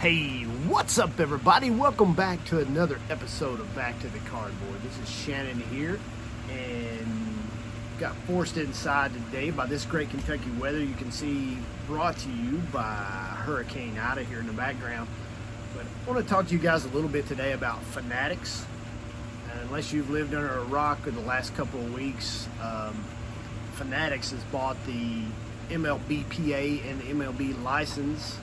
Hey, what's up everybody? Welcome back to another episode of Back to the Cardboard. This is Shannon here, and got forced inside today by this great Kentucky weather. You can see brought to you by Hurricane Ida here in the background. But I want to talk to you guys a little bit today about Fanatics. Unless you've lived under a rock in the last couple of weeks, Fanatics has bought the MLBPA and MLB license.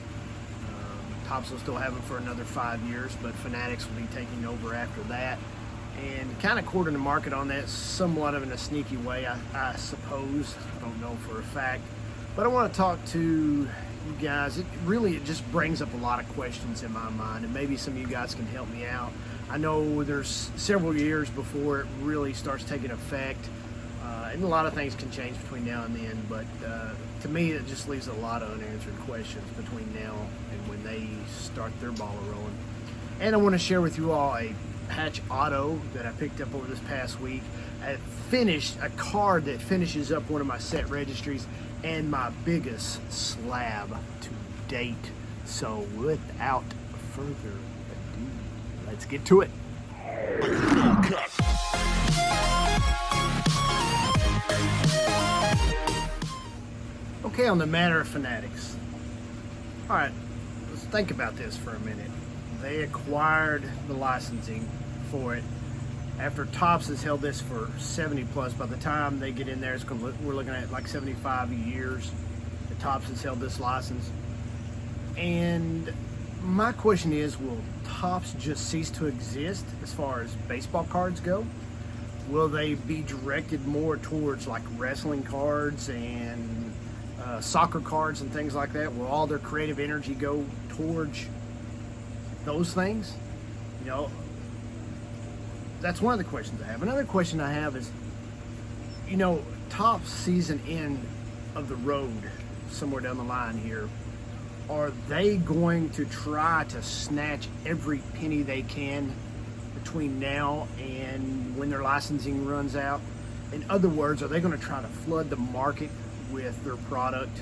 Topps will still have them for another 5 years, but Fanatics will be taking over after that. And kind of cornering the market on that somewhat of in a sneaky way, I suppose. I don't know for a fact. But I want to talk to you guys. It just brings up a lot of questions in my mind, and maybe some of you guys can help me out. I know there's several years before it really starts taking effect, and a lot of things can change between now and then, but to me it just leaves a lot of unanswered questions between now and when they start their ball rolling. And I want to share with you all a patch auto that I picked up over this past week. I finished a card that finishes up one of my set registries and my biggest slab to date. So without further ado, let's get to it. Okay, on the matter of Fanatics. All right, let's think about this for a minute. They acquired the licensing for it after Topps has held this for 70 plus. By the time they get in there, we're looking at like 75 years that Topps has held this license. And my question is, will Topps just cease to exist as far as baseball cards go? Will they be directed more towards like wrestling cards and soccer cards and things like that? Will all their creative energy go towards those things? You know, that's one of the questions I have. Another question I have is, you know, Topps season end of the road somewhere down the line here, are they going to try to snatch every penny they can between now and when their licensing runs out? In other words, are they going to try to flood the market with their product?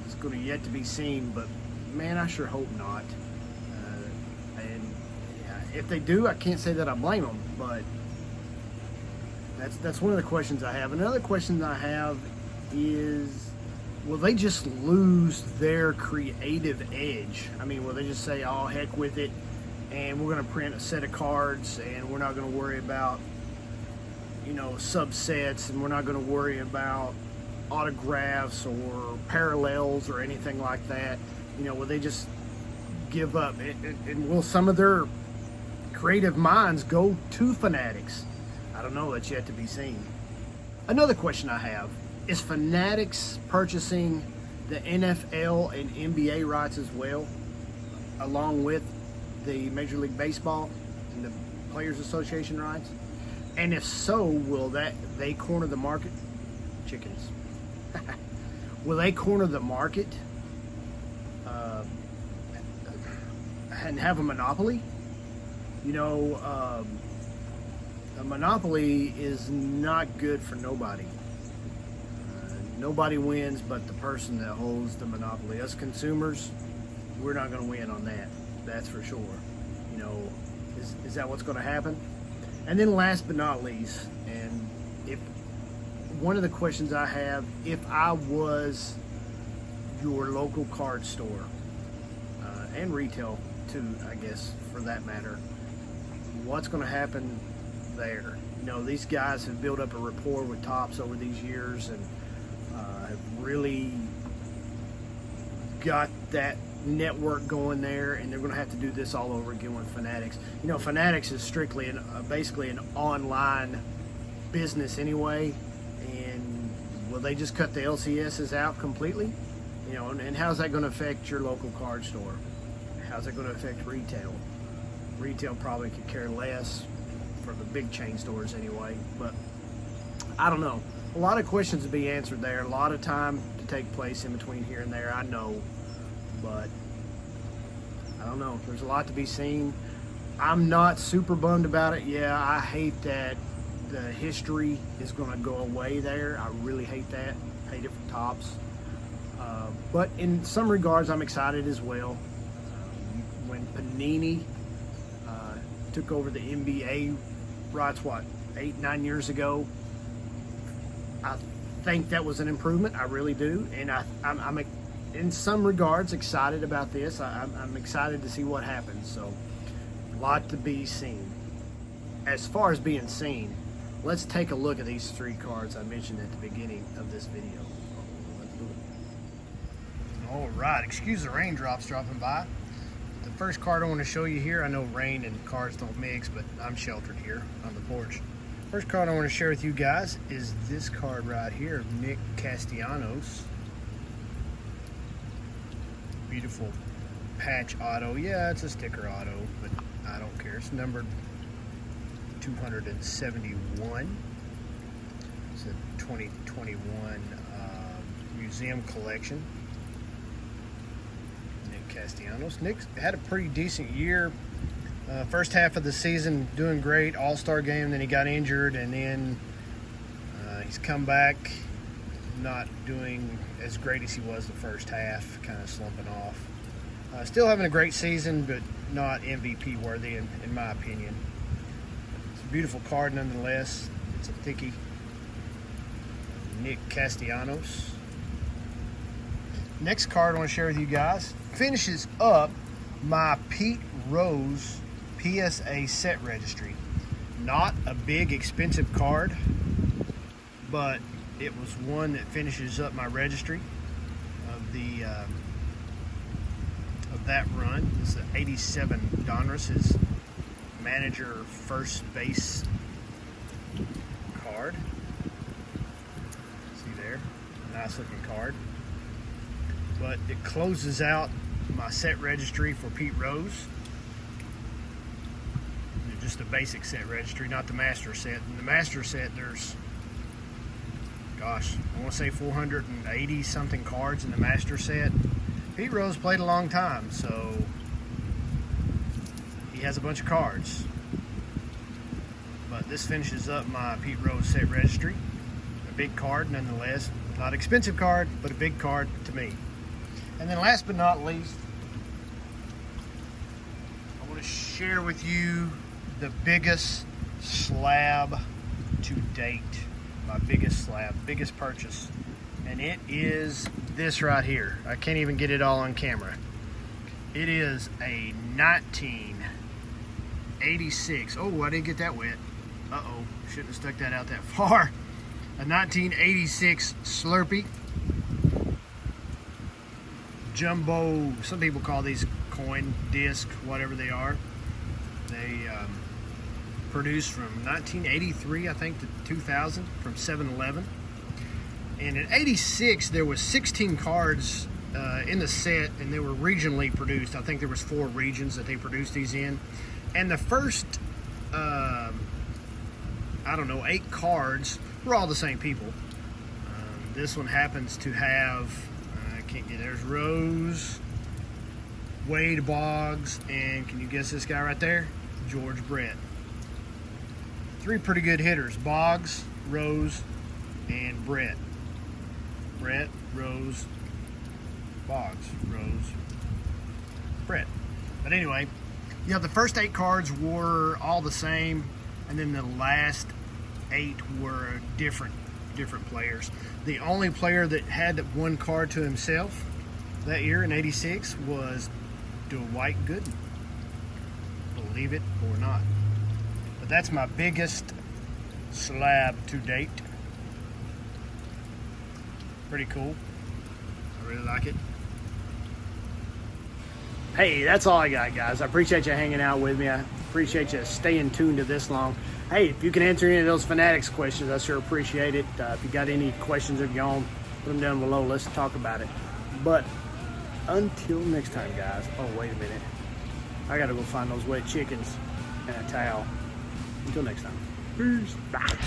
It's going to yet to be seen, but man, I sure hope not. And if they do, I can't say that I blame them, but that's one of the questions I have. Another question I have is, will they just lose their creative edge? I mean, will they just say, oh, heck with it, and we're going to print a set of cards, and we're not going to worry about, you know, subsets, and we're not going to worry about autographs or parallels or anything like that? You know, will they just give up? And will some of their creative minds go to Fanatics? I don't know. That's yet to be seen. Another question I have is, Fanatics purchasing the NFL and NBA rights as well, along with the Major League Baseball and the Players Association rights? And if so, will they corner the market? Chickens. Will they corner the market and have a monopoly? You know, a monopoly is not good for nobody. Nobody wins but the person that holds the monopoly. Us consumers, we're not going to win on that. That's for sure. You know, is that what's going to happen? And then last but not least, and if one of the questions I have, if I was your local card store, and retail too, I guess, for that matter, what's going to happen there? You know, these guys have built up a rapport with Topps over these years, and have really got that network going there, and they're going to have to do this all over again with Fanatics. You know, Fanatics is strictly basically an online business anyway, and will they just cut the LCSs out completely? You know, and how's that going to affect your local card store? How's that going to affect retail? Retail probably could care less for the big chain stores anyway, but I don't know. A lot of questions to be answered there, a lot of time to take place in between here and there, I know, but I don't know. There's a lot to be seen. I'm not super bummed about it. Yeah, I hate that the history is going to go away there. I really hate that. Hate it for Topps. But in some regards, I'm excited as well. When Panini took over the NBA rights, what, 8-9 years ago, I think that was an improvement. I really do, and I'm in some regards excited about this. I'm excited to see what happens. So, a lot to be seen. As far as being seen, let's take a look at these 3 cards I mentioned at the beginning of this video. Let's do it. All right, excuse the raindrops dropping by. The first card I want to show you here, I know rain and cards don't mix, but I'm sheltered here on the porch. First card I want to share with you guys is this card right here of Nick Castellanos. Beautiful patch auto. Yeah, it's a sticker auto, but I don't care. It's numbered 271. It's a 2021 museum collection. Nick Castellanos. Nick had a pretty decent year. First half of the season doing great, all-star game, then he got injured, and then he's come back not doing as great as he was the first half, kind of slumping off. Still having a great season, but not MVP worthy in my opinion. It's a beautiful card nonetheless. It's a thickie. Nick Castellanos. Next card I want to share with you guys finishes up my Pete Rose PSA set registry. Not a big expensive card, but it was one that finishes up my registry of the of that run. This is an 87 Donruss's manager first base card. See there, nice looking card. But it closes out my set registry for Pete Rose. Just a basic set registry, not the master set. In the master set, there's, gosh, I want to say 480 something cards in the master set. Pete Rose played a long time, so he has a bunch of cards. But this finishes up my Pete Rose set registry. A big card nonetheless. Not expensive card, but a big card to me. And then last but not least, I want to share with you the biggest slab to date. My biggest slab, biggest purchase. And it is this right here. I can't even get it all on camera. It is a 1986. Oh, I didn't get that wet. Uh-oh, shouldn't have stuck that out that far. A 1986 Slurpee. Jumbo, some people call these coin disc, whatever they are. They produced from 1983, I think, to 2000 from 7-Eleven. And in 86, there was 16 cards in the set, and they were regionally produced. I think there was 4 regions that they produced these in. And the first, I don't know, 8 cards were all the same people. This one happens to have, I can't get, there's Rose, Wade Boggs, and can you guess this guy right there? George Brett. 3 pretty good hitters, Boggs, Rose, and Brett. Brett, Rose, Boggs, Rose, Brett. But anyway, you know, the first 8 cards were all the same, and then the last 8 were different players. The only player that had that one card to himself that year in 86 was Dwight Gooden. Believe it or not. But that's my biggest slab to date. Pretty cool. I really like it. Hey, that's all I got, guys. I appreciate you hanging out with me. I appreciate you staying tuned to this long. Hey, if you can answer any of those Fanatics questions, I sure appreciate it. If you got any questions of your own, put them down below. Let's talk about it. But until next time, guys. Oh, wait a minute. I got to go find those wet chickens and a towel. Until next time. Peace. Bye.